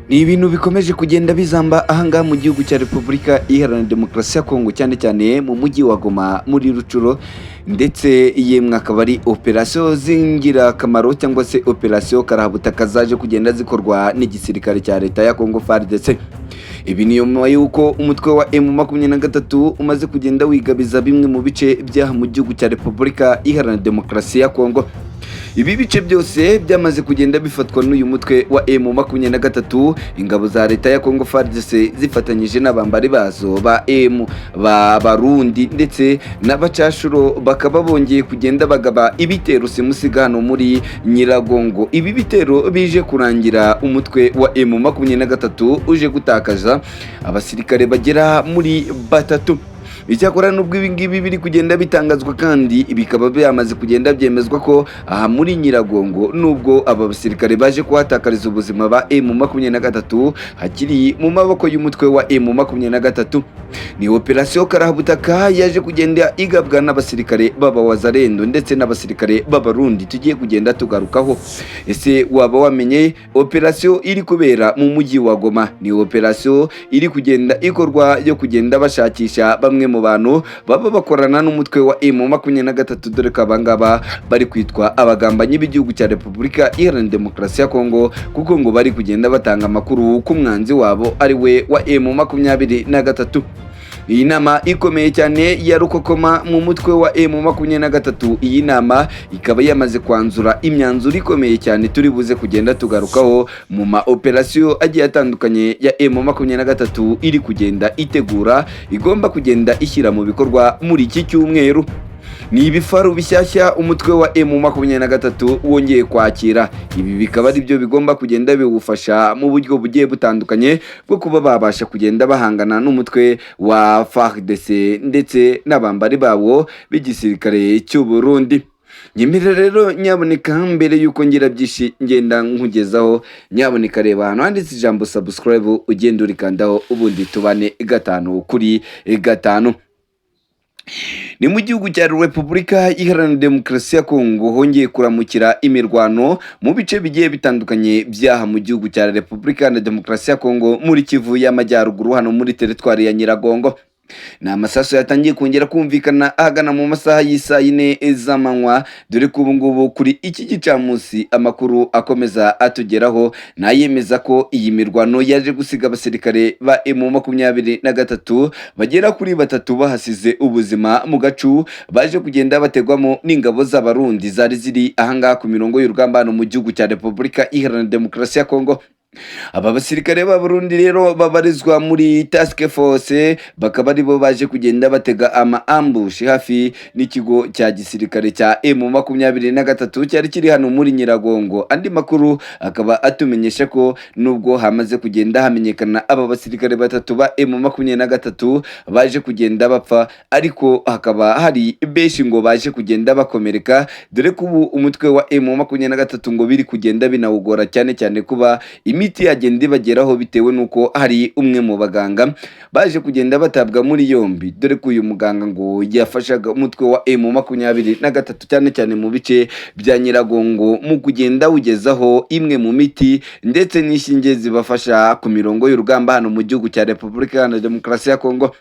Ni ibintu bikomeje kugenda bizamba ahangaha mu gihugu cya Repubulika Iharanira Demokarasi ya Kongo, cyane cyane mu mujyi wa Goma muri Rucuro, ndetse yemwe akaba ari operasiyo z'ingirakamaro cyangwa se operasiyo karahabutaka zaje kugenda zikorwa n'igisirikare cya leta ya Kongo FARDC. Ibi ni nyuma y'uko umutwe wa M23 umaze kugenda wigabiza bimwe mu bice by'aha mu gihugu cya Repubulika Iharanira Demokarasi ya Kongo. Ibi bice byose byamaze kugenda bifatwa n'uyu mutwe wa M23, ingabo za leta ya Kongo FARDC zifatanyije n'abambari bazo ba Barundi ndetse n'abacashuro, bakaba bongeye kugenda bagaba ibitero simusiga hano muri Nyiragongo. Ibi bitero bije kurangira umutwe wa M23 uje gutakaza abasirikare bagera muri batatu. Icyakora nubwo ibi ngibi biri kugenda bitangazwa, kandi bikaba byamaze kugenda byemezwa ko aha muri Nyiragongo nubwo aba basirikare baje kuhatakariza ubuzima ba M23 hakiri mu maboko y'umutwe wa M23. Ni operasiyo karahabutaka yaje kugenda igabwa n'abasirikare baba Wazalendo ndetse n'abasirikare b'Abarundi tugiye kugenda tugarukaho. Ese waba wamenye operasiyo iri kubera mu mujyi wa Goma? Ni operasiyo iri kugenda ikorwa yo kugenda bashakisha bamwe mu bantu baba bakorana n'umutwe wa M23, dore ko abangaba bari kwitwa abagambanyi b'igihugu cya Repubulika Iharanira Demokarasi ya Kongo, kuko ngo bari kugenda batanga amakuru ku mwanzi wabo ari we wa M23. Iyi nama ikomeye cyane ya rukokoma mu mutwe wa M23, iyi nama ikaba yamaze kwanzura imyanzuro ikomeye cyane turi buze kugenda tugarukaho mu ma operasiyo agiye atandukanye ya M23 iri kugenda itegura, igomba kugenda ishyira mu bikorwa muri iki cyumweru. Ni ibifaru bishyashya umutwe wa M23 wongeye kwakira. Ibi bikaba ari byo bigomba kugenda biwufasha mu buryo bugiye butandukanye bwo kuba babasha kugenda bahangana n'umutwe wa FARDC ndetse n'abambari bawo b'igisirikare cy'u Burundi. Nyemera rero nyaboneka mbere yuko ngira byinshi ngenda nkugezaho, nyaboneka reba hano handitse ijambo subscribe, ugenda urikandaho ubundi tubane gatanu kuri gatanu. Ni mu gihugu cya Repubulika Iharanira Demokarasi ya Kongo hongeye kuramukira imirwano mu bice bigiye bitandukanye byaha mu gihugu cya Repubulika Iharanira Demokarasi ya Kongo muri Kivu y'Amajyaruguru, hano muri teritwari ya Nyiragongo. Ni amasaso yatangiye kongera kumvikana ahagana mu masaha y'isaa 4 z'amanywa, dore ko ubu ngubu kuri iki gicamunsi amakuru akomeza atugeraho nayemeza ko iyi mirwano yaje gusiga abasirikare ba M23 bagera kuri batatu bahasize ubuzima mu gacu baje kugenda bategwamo n'ingabo z'Abarundi zari ziri ahangaha ku mirongo y'urugamba hano mu gihugu cya Repubulika Iharanira Demokarasi ya Kongo. Aba basirikare b'Abarundi rero babarizwa muri task force, bakaba aribo baje kugenda batega ambush hafi n'ikigo cya gisirikare cya M23 cyari kiri hano muri Nyiragongo. Andi makuru akaba atumenyesha ko nubwo hamaze kugenda hamenyekana aba basirikare batatu ba M23 baje kugenda bapfa, ariko hakaba hari benshi ngo baje kugenda bakomereka, dore ko ubu umutwe wa M23 ngo biri kugenda binawugora cyane cyane kuba imiti yagenda ibageraho, bitewe nuko hari umwe mu baganga baje kugenda batabwa muri yombi, dore ko uyu muganga ngo yafashaga umutwe wa M23 cyane cyane mu bice bya Nyiragongo mu kugenda ugezaho imwe mu miti ndetse n'ishinge zibafasha ku mirongo y'urugamba hano mu gihugu cya Repubulika Iharanira Demokarasi ya Kongo.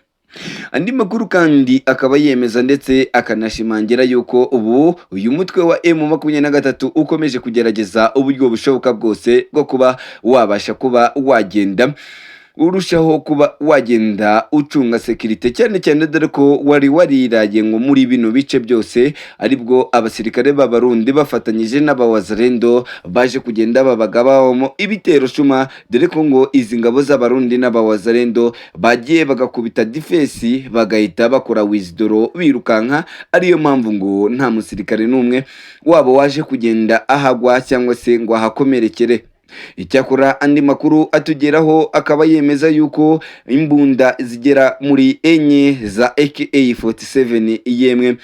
Andi makuru kandi akaba yemeza ndetse akanashimangira yuko ubu uyu mutwe wa M23 ukomeje kugerageza uburyo bushoboka bwose bwo kuba wabasha kuba wagenda urushaho kuba wagenda ucunga sekirite, cyane cyane dore ko wari wariraye ngo muri bino bice byose aribwo abasirikare b'Abarundi bafatanyije n'abawazalendo baje kugenda babagabamo ibitero shuma, dore ko ngo izi ngabo z'Abarundi n'abawazalendo bagiye bagakubita defense bagahita bakora withdraw birukanka, ariyo mpamvu ngo nta musirikare n'umwe wabo waje kugenda ahagwa cyangwa se ngo ahakomerekere. Icyakora andi makuru atugeraho akaba yemeza yuko imbunda zigera muri enye za AK47 yemwe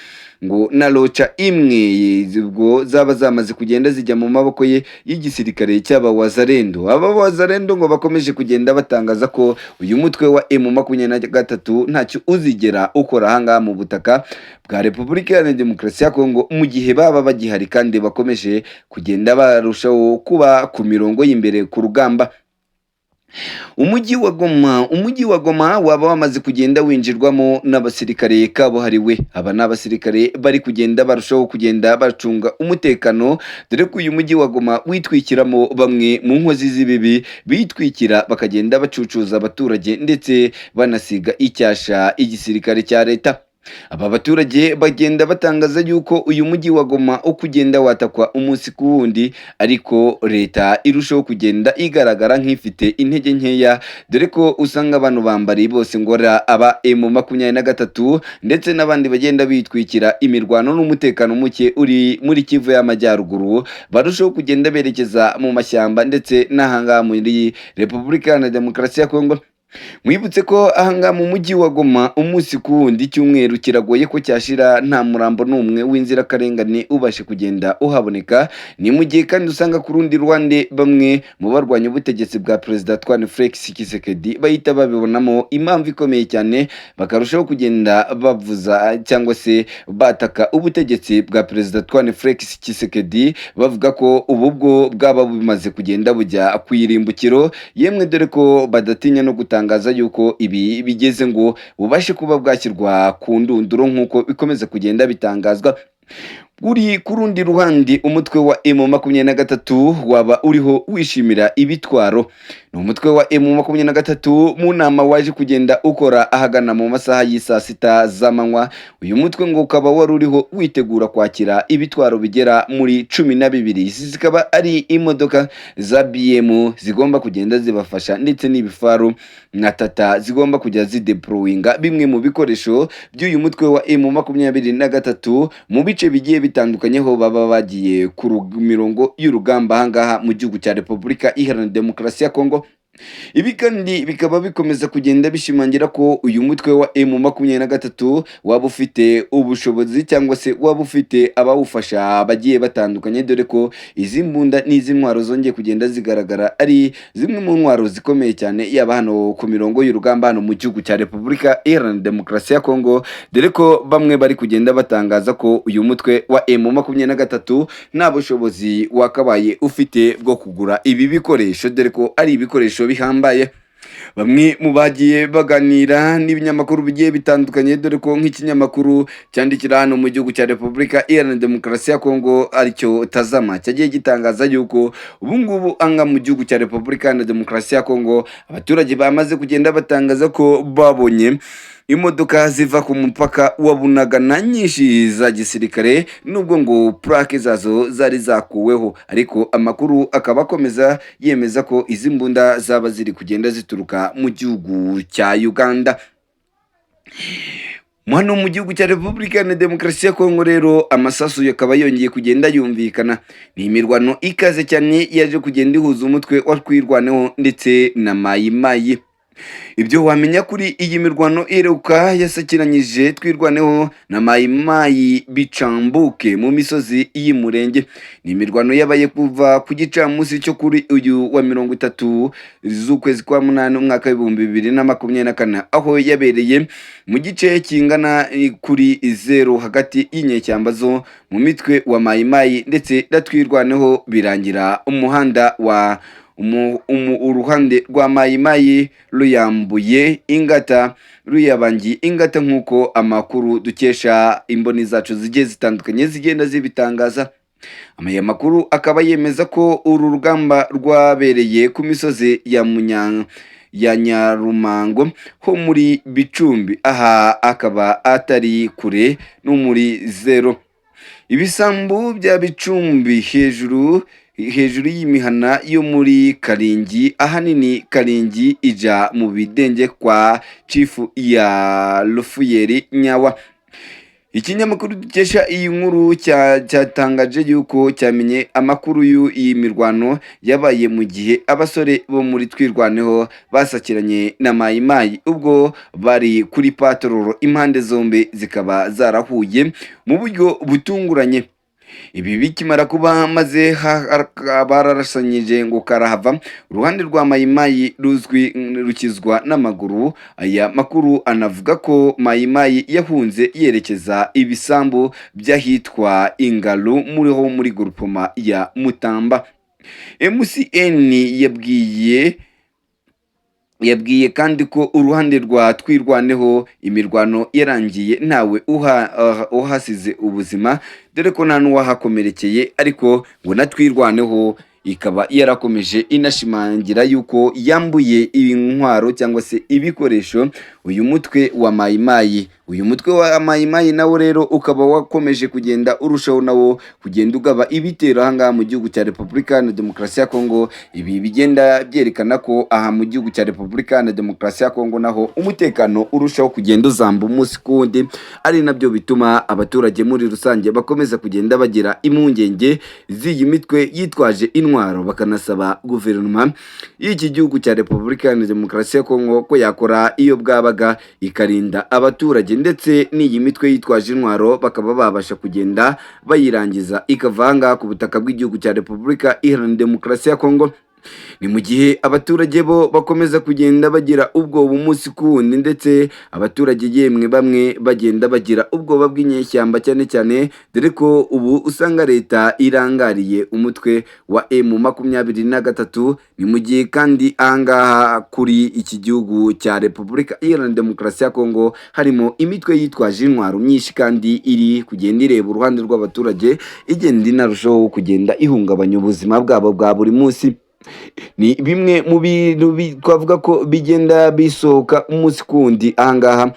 ngo na rocha imwe zibwo zaba zamaze kugenda zijya mu maboko ye y'igisirikare cy'abawazalendo. Aba wazalendo ngo bakomeje kugenda batangaza ko uyu mutwe wa M23 ntacyo uzigera ukora hanga mu butaka bwa Repubulika ya Demokarasi ya Kongo, mu gihe baba bagihari kandi bakomeje kugenda barushaho kuba ku mirongo y'imbere ku rugamba. umujyi wa Goma waba wamaze kugenda winjirwamo n'abasirikare kabuhariwe. Aba ni abasirikare bari kugenda barushaho kugenda bacunga umutekano, dore ko uyu mujyi wa Goma witwikiramo bamwe mu nkozi z'ibibi bitwikira bakagenda bacucuza abaturage ndetse banasiga icyasha igisirikare cya leta. Aba baturage bagenda batangaza yuko uyu mujyi wa Goma uko ugenda watakwa umunsi ku wundi, ariko leta irushaho kugenda igaragara nk'ifite intege nkeya, dore ko usanga abantu bambariye bose ngora aba M23 ndetse n'abandi bagenda bitwikira imirwano n'umutekano muke uri muri Kivu y'Amajyaruguru, barushaho kugenda berekeza mu mashyamba ndetse n'ahangaha muri Repubulika Iharanira Demokarasi ya Kongo. Mwibutse ko ahangaha mu mujyi wa Goma umunsi ku wundi icyumweru kiragoye ko cyashira nta murambo n'umwe w'inzirakarengane ubashe kugenda uhaboneka. Ni mu gihe kandi usanga ku rundi ruhande bamwe mu barwanya ubutegetsi bwa Perezida Antoine Felix Tshisekedi bahita babibonamo impamvu ikomeye cyane, bakarushaho kugenda bavuza cyangwa se bataka ubutegetsi bwa Perezida Antoine Felix Tshisekedi, bavuga ko ubu bwo bwaba bumaze kugenda bujya ku irimbukiro, yemwe dore ko badatinya no gutangaza yuko ibi bigeze ngo bubashe kuba bwashyirwa ku ndunduro nk'uko bikomeza kugenda bitangazwa. Uri ku rundi ruhande umutwe wa M23 waba uriho wishimira ibitwaro. Ni umutwe wa M23 mu nama waje kugenda ukora ahagana mu masaha y'isa sita z'amanywa. Uyu mutwe ngo ukaba wari uriho witegura kwakira ibitwaro bigera muri 12. Izi zikaba ari imodoka za BM zigomba kugenda zibafasha ndetse n'ibifaru na Tata zigomba kujya zideployinga bimwe mu bikoresho by'uyu mutwe wa M23 mu bice bigiye bitandukanye ho baba bagiye ku mirongo y'urugamba ahangaha mu gihugu cya Repubulika Iharanira Demokarasi ya Kongo. Ibi kandi bikaba bikomeza kugenda bishimangira ko uyu mutwe wa M23 waba ufite ubushobozi cyangwa se waba ufite abawufasha bagiye batandukanye, dore ko izi mbunda n'izi ntwaro zongeye kugenda zigaragara ari zimwe mu ntwaro zikomeye cyane, yaba hano ku mirongo y'urugamba hano mu gihugu cya Repubulika Iharanira Demokarasi ya Kongo, dore ko bamwe bari kugenda batangaza ko uyu mutwe wa M23 nta bushobozi wakabaye ufite bwo kugura ibi bikoresho, dore ko ari ibikoresho bihambaye. Bamwe mu bagiye baganira n'ibinyamakuru bigiye bitandukanye, dore ko nk'ikinyamakuru cyandikira hano mu gihugu cya Repubulika Iharanira Demokarasi ya Kongo aricyo Tazama cyagiye gitangaza yuko ubu ngubu anga mu gihugu cya Repubulika Iharanira Demokarasi ya Kongo abaturage bamaze kugenda batangaza ko babonye imodoka ziva ku mupaka wa Bunagana nyinshi za gisirikare, nubwo ngo plaque zazo zari zakuweho, ariko amakuru akaba akomeza yemeza ko izi mbunda zaba ziri kugenda zituruka mu gihugu cya Uganda. Hano mu gihugu cya Repubulika Iharanira Demokarasi ya Kongo rero amasasu yakaba yongeye kugenda yumvikana. Ni imirwano ikaze cyane yaje kugenda ihuza umutwe wa Twirwaneho ndetse na Mayimayi. Ibyo wamenya kuri iyi mirwano iheruka yasakiranyije Twirwaneho na Mayimayi Bicambuke mu misozi y'Umurenge. Ni imirwano yabaye kuva ku gicamunsi cyo kuri uyu wa 30 z'ukwezi kwa 8 umwaka wa 2024, aho yabereye mu gice kingana kuri 0 hagati y'inyeshyamba zo mu mitwe wa Mayimayi ndetse na Twirwaneho, birangira umuhanda wa uruhande rwa Mayimayi ruyambuye ingata ruyabangi ingata, nk'uko amakuru dukesha imboni zacu zigiye zitandukanye zigenda zibitangaza. Aya makuru akaba yemeza ko uru rugamba rwabereye ku misozi ya Nyarumango ho muri Bicumbi, aha akaba atari kure no muri 0. Ibisambu bya Bicumbi hejuru y'imihana yo muri Karingi, ahanini Karingi ija mu bidenge kwa chifu ya Lufuyeri Nyawa. Ikinyamakuru dukesha iyi nkuru cyatangaje yuko cyamenye amakuru y'iyi mirwano yabaye mu gihe abasore bo muri Twirwaneho basakiranye na Mayimayi ubwo bari kuri patrol, impande zombi zikaba zarahuye mu buryo butunguranye. Ibi bikimara kuba maze bararasanyije ngo karahava, uruhande rwa Mayimayi rukizwa n'amaguru. Aya makuru anavuga ko Mayimayi yahunze yerekeza ibisambu by'ahitwa Ingalu muri groupement ya Mutamba. MCN yabwiye yabwiye kandi ko uruhande rwa Twirwaneho imirwano yarangiye ntawe uhasize ubuzima, dore ko nta n'uwahakomerekeye, ariko ngo na Twirwaneho ikaba yarakomeje inashimangira yuko yambuye intwaro cyangwa se ibikoresho uyu mutwe wa Mai Mai. Uyu mutwe wa Mai Mai nawo rero ukaba wakomeje kugenda urushaho nawo kugenda ugaba ibitero aha ngaha mu gihugu cya Repubulika Iharanira Demokarasi ya Kongo. Ibi bigenda byerekana ko aha mu gihugu cya Repubulika Iharanira Demokarasi ya Kongo naho umutekano urushaho kugenda uzamba umunsi ku wundi, ari nabyo bituma abaturage muri rusange bakomeza kugenda bagira impungenge z'iyi mitwe yitwaje intwaro, bakanasaba guverinoma y'iki gihugu cya Repubulika Iharanira Demokarasi ya Kongo ko yakora iyo bwabaga ikarinda abaturage, ndetse n'iyi mitwe yitwaje intwaro bakaba babasha kugenda bayirangiza ikavanga ku butaka bw'igihugu cya Repubulika Iharanira Demokarasi ya Kongo. Ni mu gihe abaturage bo bakomeza kugenda bagira ubwoba umunsi ku wundi, ndetse abaturage yemwe bamwe bagenda bagira ubwoba bw'inyeshyamba cyane cyane, dore ko ubu usanga leta irangariye umutwe wa M23. Ni mu gihe kandi ahangaha kuri iki gihugu cya Repubulika Iharanira Demokarasi ya Kongo harimo imitwe yitwaje intwaro myinshi kandi iri kugenda ireba uruhande rw'abaturage, igenda inarushaho kugenda ihungabanya ubuzima bwabo bwa buri munsi. Ni bimwe mu bintu twavuga ko bigenda bisohoka umunsi ku wundi ahangaha